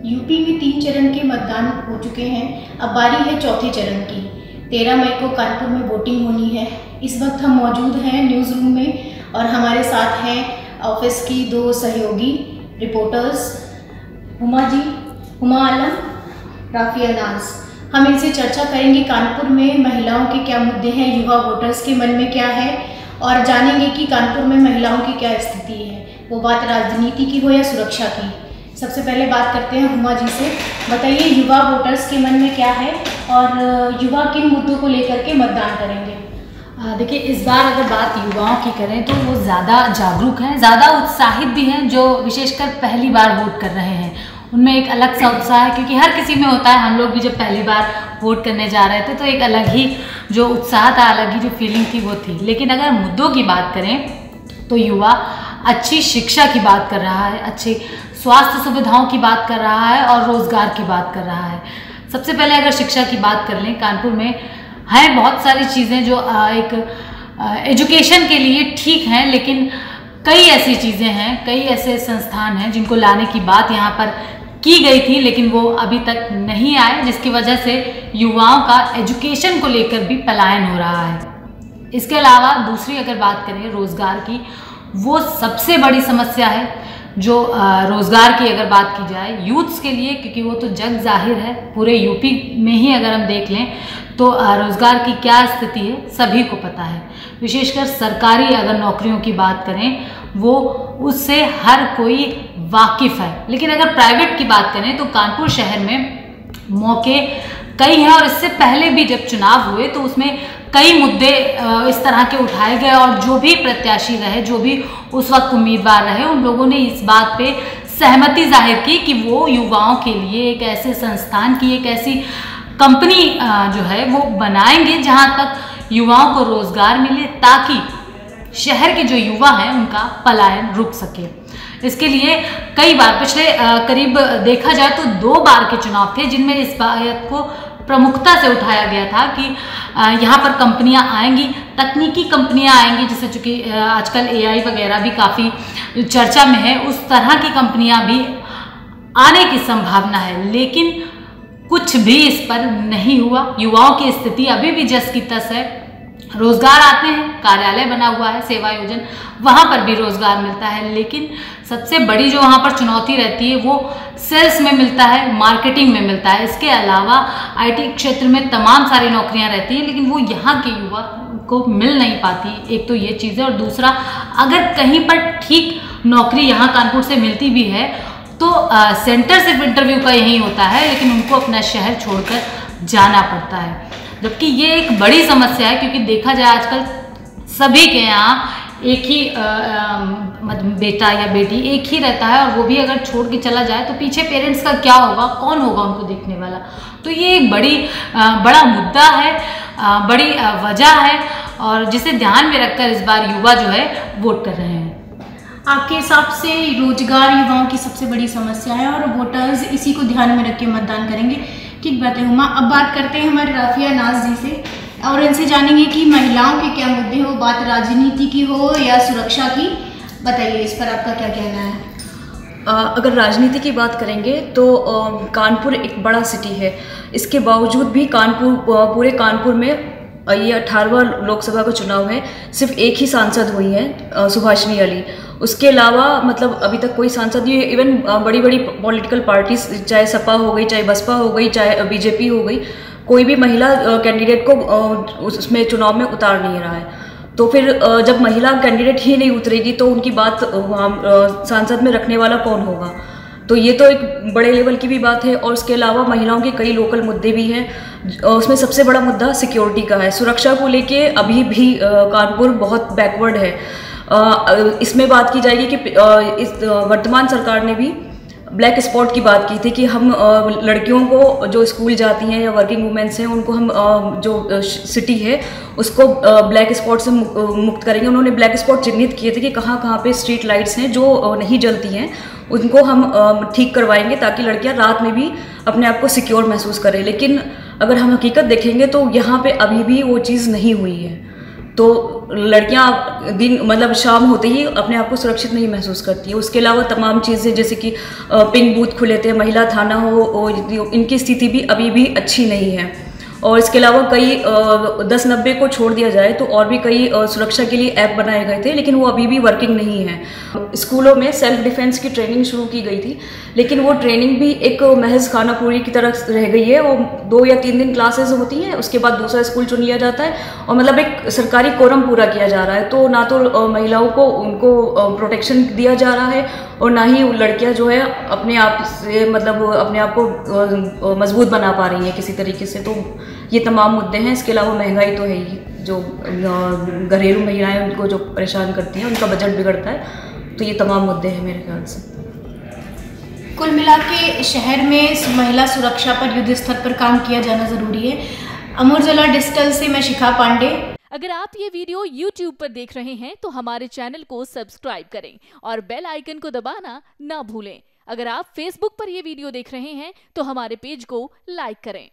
UP में 3 चरण के मतदान हो चुके हैं। अब बारी है चौथे चरण की। 13 मई को कानपुर में वोटिंग होनी है। इस वक्त हम मौजूद हैं न्यूज़ रूम में और हमारे साथ हैं ऑफिस की 2 सहयोगी रिपोर्टर्स, हुमा आलम, राफिया नाज। हम इनसे चर्चा करेंगे कानपुर में महिलाओं के क्या मुद्दे हैं, युवा वोटर्स के मन में क्या है, और जानेंगे कि कानपुर में महिलाओं की क्या स्थिति है, वो बात राजनीति की हो या सुरक्षा की। सबसे पहले बात करते हैं हुमा जी से। बताइए, युवा वोटर्स के मन में क्या है और युवा किन मुद्दों को लेकर के मतदान करेंगे? देखिए, इस बार अगर बात युवाओं की करें तो वो ज़्यादा जागरूक हैं, ज़्यादा उत्साहित भी हैं। जो विशेषकर पहली बार वोट कर रहे हैं उनमें एक अलग सा उत्साह है, क्योंकि हर किसी में होता है। हम लोग भी जब पहली बार वोट करने जा रहे थे तो एक अलग ही जो उत्साह था, अलग ही जो फीलिंग थी वो थी। लेकिन अगर मुद्दों की बात करें तो युवा अच्छी शिक्षा की बात कर रहा है, अच्छी स्वास्थ्य सुविधाओं की बात कर रहा है और रोज़गार की बात कर रहा है। सबसे पहले अगर शिक्षा की बात कर लें, कानपुर में हैं बहुत सारी चीज़ें जो एक एजुकेशन के लिए ठीक हैं, लेकिन कई ऐसी चीज़ें हैं, कई ऐसे संस्थान हैं जिनको लाने की बात यहाँ पर की गई थी, लेकिन वो अभी तक नहीं आए, जिसकी वजह से युवाओं का एजुकेशन को लेकर भी पलायन हो रहा है। इसके अलावा दूसरी अगर बात करें रोज़गार की, वो सबसे बड़ी समस्या है। जो रोज़गार की अगर बात की जाए यूथ्स के लिए, क्योंकि वो तो जग जाहिर है, पूरे यूपी में ही अगर हम देख लें तो रोज़गार की क्या स्थिति है सभी को पता है। विशेषकर सरकारी अगर नौकरियों की बात करें वो उससे हर कोई वाकिफ़ है। लेकिन अगर प्राइवेट की बात करें तो कानपुर शहर में मौके कई हैं, और इससे पहले भी जब चुनाव हुए तो उसमें कई मुद्दे इस तरह के उठाए गए, और जो भी प्रत्याशी रहे, जो भी उस वक्त उम्मीदवार रहे, उन लोगों ने इस बात पे सहमति जाहिर की कि वो युवाओं के लिए एक ऐसे संस्थान की, एक ऐसी कंपनी जो है वो बनाएंगे जहां तक युवाओं को रोजगार मिले, ताकि शहर के जो युवा हैं उनका पलायन रुक सके। इसके लिए कई बार पिछले करीब देखा जाए तो 2 बार के चुनाव थे जिनमें इस बात को प्रमुखता से उठाया गया था कि यहाँ पर कंपनियाँ आएंगी, तकनीकी कंपनियाँ आएंगी, जैसे चूँकि आजकल AI वगैरह भी काफ़ी चर्चा में है, उस तरह की कंपनियाँ भी आने की संभावना है। लेकिन कुछ भी इस पर नहीं हुआ। युवाओं की स्थिति अभी भी जस की तस है। रोजगार आते हैं, कार्यालय बना हुआ है, सेवा योजन, वहाँ पर भी रोजगार मिलता है, लेकिन सबसे बड़ी जो वहाँ पर चुनौती रहती है वो सेल्स में मिलता है, मार्केटिंग में मिलता है। इसके अलावा IT क्षेत्र में तमाम सारी नौकरियाँ रहती हैं, लेकिन वो यहाँ के युवा को मिल नहीं पाती। एक तो ये चीज़ है, और दूसरा अगर कहीं पर ठीक नौकरी यहाँ कानपुर से मिलती भी है तो सेंटर सिर्फ इंटरव्यू का यही होता है, लेकिन उनको अपना शहर छोड़कर जाना पड़ता है। जबकि ये एक बड़ी समस्या है, क्योंकि देखा जाए आजकल सभी के यहाँ एक ही बेटा या बेटी एक ही रहता है, और वो भी अगर छोड़ के चला जाए तो पीछे पेरेंट्स का क्या होगा, कौन होगा उनको देखने वाला। तो ये एक बड़ा मुद्दा है, बड़ी वजह है, और जिसे ध्यान में रखकर इस बार युवा जो है वोट कर रहे हैं। आपके हिसाब से रोजगार युवाओं की सबसे बड़ी समस्या है और वोटर्स इसी को ध्यान में रख के मतदान करेंगे। ठीक बात है हुमा। अब बात करते हैं हमारे राफिया नाज जी से, और इनसे जानेंगे कि महिलाओं के क्या मुद्दे हो, बात राजनीति की हो या सुरक्षा की। बताइए, इस पर आपका क्या कहना है? अगर राजनीति की बात करेंगे तो कानपुर एक बड़ा सिटी है। इसके बावजूद भी पूरे कानपुर में ये 18वां लोकसभा का चुनाव है, सिर्फ एक ही सांसद हुई है, सुभाषिनी अली। उसके अलावा मतलब अभी तक कोई सांसद नहीं। इवन बड़ी बड़ी पॉलिटिकल पार्टीज, चाहे सपा हो गई, चाहे बसपा हो गई, चाहे BJP हो गई, कोई भी महिला कैंडिडेट को उसमें चुनाव में उतार नहीं रहा है। तो फिर जब महिला कैंडिडेट ही नहीं उतरेगी तो उनकी बात वहाँ सांसद में रखने वाला कौन होगा? तो ये तो एक बड़े लेवल की भी बात है। और उसके अलावा महिलाओं के कई लोकल मुद्दे भी हैं। उसमें सबसे बड़ा मुद्दा सिक्योरिटी का है। सुरक्षा को लेके अभी भी कानपुर बहुत बैकवर्ड है। इसमें बात की जाएगी कि इस वर्तमान सरकार ने भी ब्लैक स्पॉट की बात की थी कि हम लड़कियों को जो स्कूल जाती हैं या वर्किंग वुमेन्स हैं उनको हम जो सिटी है उसको ब्लैक स्पॉट से मुक्त करेंगे। उन्होंने ब्लैक स्पॉट चिन्हित किए थे कि कहाँ कहाँ पे स्ट्रीट लाइट्स हैं जो नहीं जलती हैं, उनको हम ठीक करवाएंगे ताकि लड़कियां रात में भी अपने आप को सिक्योर महसूस करें। लेकिन अगर हम हकीकत देखेंगे तो यहाँ पे अभी भी वो चीज़ नहीं हुई है। तो लड़कियां दिन मतलब शाम होते ही अपने आप को सुरक्षित नहीं महसूस करती है। उसके अलावा तमाम चीज़ें जैसे कि पिंक बूथ खुले थे, महिला थाना हो, और इनकी स्थिति भी अभी भी अच्छी नहीं है। और इसके अलावा कई 1090 को छोड़ दिया जाए तो और भी कई सुरक्षा के लिए ऐप बनाए गए थे, लेकिन वो अभी भी वर्किंग नहीं है। स्कूलों में सेल्फ डिफेंस की ट्रेनिंग शुरू की गई थी, लेकिन वो ट्रेनिंग भी एक महज खानापुरी की तरह रह गई है। वो 2 या 3 दिन क्लासेस होती हैं, उसके बाद दूसरा स्कूल चुन लिया जाता है और मतलब एक सरकारी कोरम पूरा किया जा रहा है। तो ना तो महिलाओं को उनको प्रोटेक्शन दिया जा रहा है और ना ही लड़कियां जो है अपने आप से मतलब अपने आप को मजबूत बना पा रही हैं किसी तरीके से। तो ये तमाम मुद्दे हैं। इसके अलावा महंगाई तो है ही, जो घरेलू महिलाएं उनको जो परेशान करती हैं, उनका बजट बिगड़ता है। तो ये तमाम मुद्दे हैं मेरे ख्याल से। कुल मिला के शहर में महिला सुरक्षा पर युद्ध स्तर पर काम किया जाना जरूरी है। अमर उजाला डिजिटल से मैं शिखा पांडे। अगर आप ये वीडियो YouTube पर देख रहे हैं तो हमारे चैनल को सब्सक्राइब करें और बेल आइकन को दबाना ना भूलें। अगर आप Facebook पर ये वीडियो देख रहे हैं तो हमारे पेज को लाइक करें।